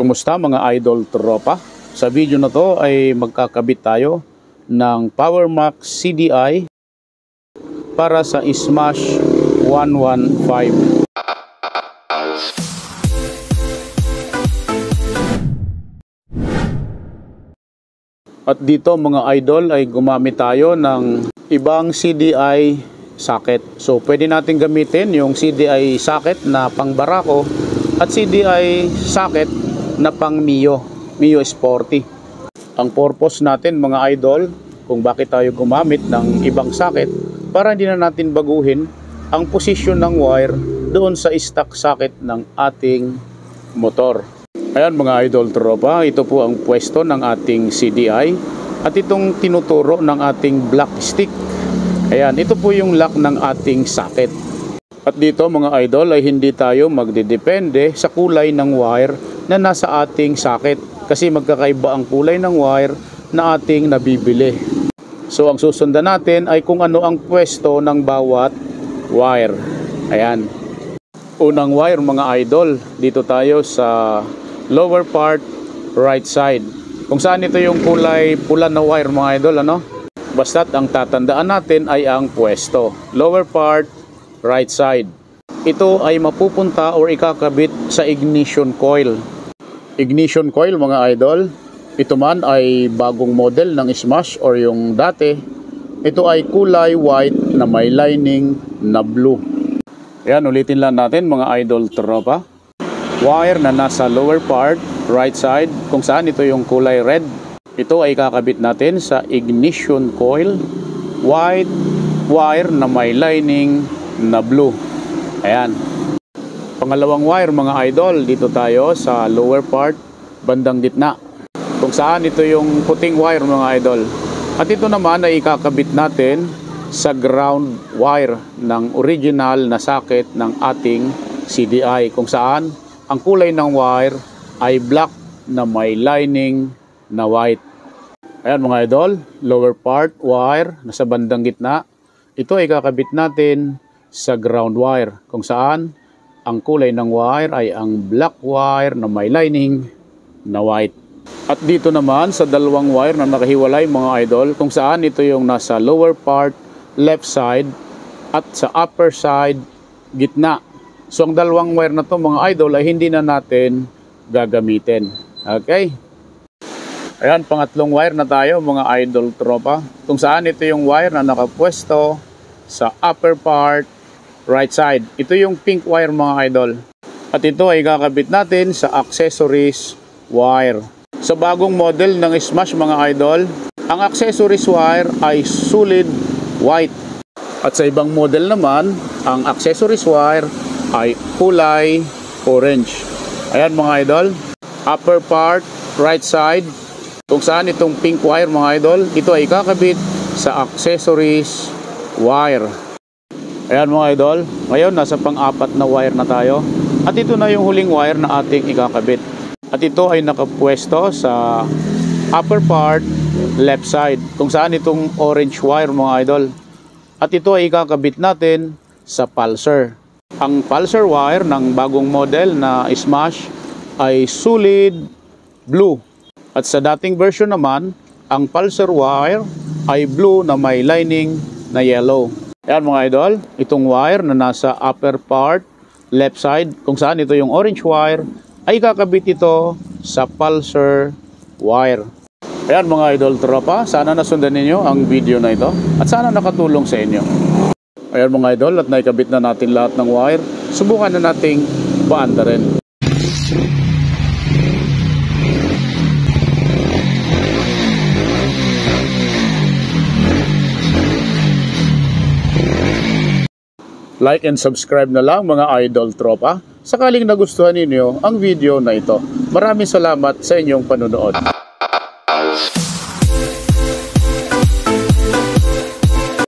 Kumusta mga idol tropa? Sa video na to ay magkakabit tayo ng PowerMax CDI para sa Smash 115. At dito mga idol ay gumamit tayo ng ibang CDI socket. So pwede natin gamitin yung CDI socket na pang Barako at CDI socket na pang Mio Sporty. Ang purpose natin mga idol kung bakit tayo gumamit ng ibang socket para hindi na natin baguhin ang posisyon ng wire doon sa stock socket ng ating motor. Ayan mga idol tropa, ito po ang pwesto ng ating CDI at itong tinuturo ng ating black stick. Ayan, ito po yung lock ng ating socket. At dito mga idol ay hindi tayo magdedepende sa kulay ng wire na nasa ating socket kasi magkakaiba ang kulay ng wire na ating nabibili. So ang susundan natin ay kung ano ang pwesto ng bawat wire. Ayan. Unang wire mga idol, dito tayo sa lower part right side. Kung saan ito yung kulay pula na wire mga idol, ano? Basta't ang tatandaan natin ay ang pwesto. Lower part right side. Ito ay mapupunta or ikakabit sa ignition coil. Ignition coil mga idol, ito man ay bagong model ng Smash or yung dati. Ito ay kulay white na may lining na blue. Ayan, ulitin lang natin mga idol tropa. Wire na nasa lower part right side kung saan ito yung kulay red. Ito ay kakabit natin sa ignition coil. White wire na may lining na blue. Ayan. Pangalawang wire mga idol, dito tayo sa lower part bandang gitna kung saan ito yung puting wire mga idol. At ito naman ay ikakabit natin sa ground wire ng original na socket ng ating CDI kung saan ang kulay ng wire ay black na may lining na white. Ayan mga idol, lower part wire nasa bandang gitna. Ito ay kakabit natin sa ground wire kung saan ang kulay ng wire ay ang black wire na may lining na white. At dito naman sa dalawang wire na nakahiwalay mga idol kung saan ito yung nasa lower part left side at sa upper side gitna. So ang dalawang wire na to mga idol ay hindi na natin gagamitin. Okay? Ayan, pangatlong wire na tayo mga idol tropa. Kung saan ito yung wire na nakapwesto sa upper part right side. Ito yung pink wire mga idol. At ito ay kakabit natin sa accessories wire. Sa bagong model ng Smash mga idol, ang accessories wire ay solid white. At sa ibang model naman, ang accessories wire ay kulay orange. Ayan mga idol, upper part right side kung saan itong pink wire mga idol, ito ay kakabit sa accessories wire. Ayan mga idol, ngayon nasa pang-apat na wire na tayo. At ito na yung huling wire na ating ikakabit. At ito ay nakapwesto sa upper part left side kung saan itong orange wire mga idol. At ito ay ikakabit natin sa pulsar. Ang pulsar wire ng bagong model na Smash ay solid blue. At sa dating version naman, ang pulsar wire ay blue na may lining na yellow. Ayan mga idol, itong wire na nasa upper part left side kung saan ito yung orange wire ay kakabit ito sa pulsar wire. Ayan mga idol tropa, sana nasundan ninyo ang video na ito at sana nakatulong sa inyo. Ayan mga idol, at naikabit na natin lahat ng wire. Subukan na nating paanda rin. Like and subscribe na lang mga idol tropa sakaling nagustuhan ninyo ang video na ito. Maraming salamat sa inyong panonood.